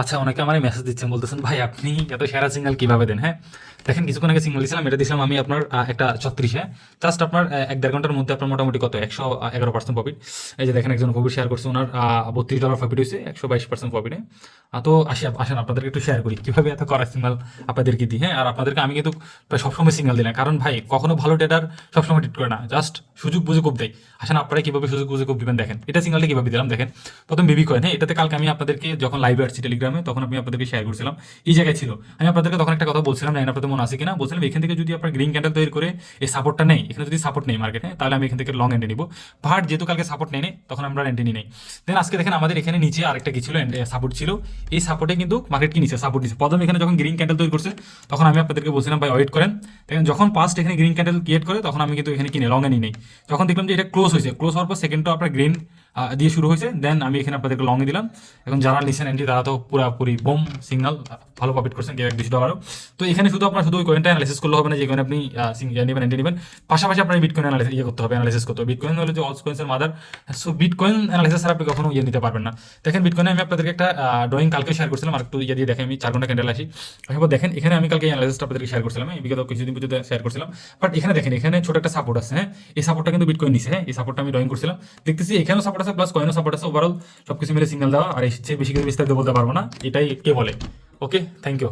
আচ্ছা, অনেকে আমার মেসেজ দিচ্ছেন, বলতেছেন ভাই আপনি এত সেরা সিগন্যাল কিভাবে দেন? হ্যাঁ, দেখেন কিছুক্ষণ আগে সিগন্যাল দিয়েছিলাম, এটা দিয়েছিলাম আমি আপনার একটা 36, হ্যাঁ, জাস্ট আপনার 1-1.5 ঘন্টার মধ্যে আপনার মোটামুটি কত 111% প্রফিট। এই যে দেখেন একজন প্রফিট শেয়ার করছে, ওনার $32 প্রফিট হয়েছে, 122% প্রফিটে। তো আসেন আপনাদেরকে একটু শেয়ার করি কিভাবে এত করা সিগন্যাল আপনাদেরকে দিই। হ্যাঁ, আর আপনাদেরকে আমি কিন্তু প্রায় সবসময় সিগন্যাল দিই না, কারণ ভাই কখনো ভালো ট্রেডার সবসময় ট্রেড করে না, জাস্ট সুযোগ বুঝে খুব দেয়। আসেন আপনারা কিভাবে সুযোগ বুঝে খুব দিবেন দেখেন। এটা সিগন্যালটা কিভাবে দিলাম দেখেন। প্রথম বেবি কয়েন, হ্যাঁ, এটাতে কালকে আমি আপনাদেরকে যখন লাইভে আসছি টেলিগ্রামে, তখন আমি আপনাদেরকে শেয়ার করছিলাম এই জায়গায় ছিল। আমি আপনাদেরকে তখন একটা কথা বলছিলাম, না আপনাদের মনে আছে কিনা, বলছিলাম এখান থেকে যদি আপনার গ্রিন ক্যান্ডেল তৈরি করে এই সাপোর্টটা নেই, এখানে যদি সাপোর্ট নেই মার্কেটে, তাহলে আমি এখান থেকে লং এন্ট্রি নিব। বাট যেহেতু কালকে সাপোর্ট নেই, তখন আমরা এন্ট্রি নিই। দেন আজকে দেখেন আমাদের এখানে নিচে আরেকটা কি ছিল, সাপোর্ট ছিল। এই সাপোর্টে কিন্তু মার্কেট কি নিচে সাপোর্ট নিচ্ছে। প্রথমে এখানে যখন গ্রিন ক্যান্ডেল তৈরি করছে, তখন আমি আপনাদেরকে বলছিলাম ভাই ওয়েট করেন। দেখেন যখন ফার্স্ট এখানে গ্রিন ক্যান্ডেল ক্রিয়েট করে, তখন আমি কিন্তু এখানে কিনে লং এ নিই। যখন দেখলাম যে এটা ক্লোজ হয়েছে, ক্লোজ হওয়ার পর সেকেন্ডটা আপনার গ্রিন দিয়ে শুরু হয়েছে, দেন আমি এখানে আপনাদেরকে লং এ দিলাম। এখন যারা নিচ্ছেন এন্ট্রি, তারা তো পুরোপুরি বোম সিগন্যাল, ভালো প্রফিট করছেন, কেউ $1-2। তো এখানে শুধু আপনার শুধু ওই কয়েনটা অ্যানালাইসিস করলে হবে না, যে কয়েন আপনি নেবেন এন্ট্রি নেবেন, পাশাপাশি আপনার বিটকয়েন করতে হবে, অ্যানালাইসিস করতে হবে। বিটকয়েন হলো যে অল কয়েন্সের মাদার। সো বিটকয়েন অ্যানালাইসিস ছাড়া আপনি কখনো নিতে পারবেন না। দেখেন বিটকয়েনে আমি আপনাদেরকে একটা ড্রয়িং কালকে শেয়ার করছিলাম, আর একটু দিয়ে দেখেন আমি 4 ঘন্টা ক্যান্ডেল আসি। এবার দেখেন এখানে আমি কালকে অ্যানালাইসিসটা আপনাদেরকে শেয়ার করছিলাম, বিগত কিছুদিন পর্যন্ত শেয়ার করছিলাম। বাট এখানে দেখেন এখানে ছোট একটা সাপোর্ট আছে, হ্যাঁ, এই সাপোর্টটা কিন্তু বিটকয়েন নিছে। হ্যাঁ, এই সাপোর্টটা আমি ড্রয়িং করছিলাম, দেখতেছি এখানেও সাপোর্ট আছে, প্লাস কয়েনও সাপোর্ট আছে, ওভারঅল সবকিছু মিলে সিগন্যাল দেওয়া। আর এর চেয়ে বেশি কিছু বিস্তারিত বলতে পারবো না, এটাই কে বলে। ওকে, থ্যাংক ইউ।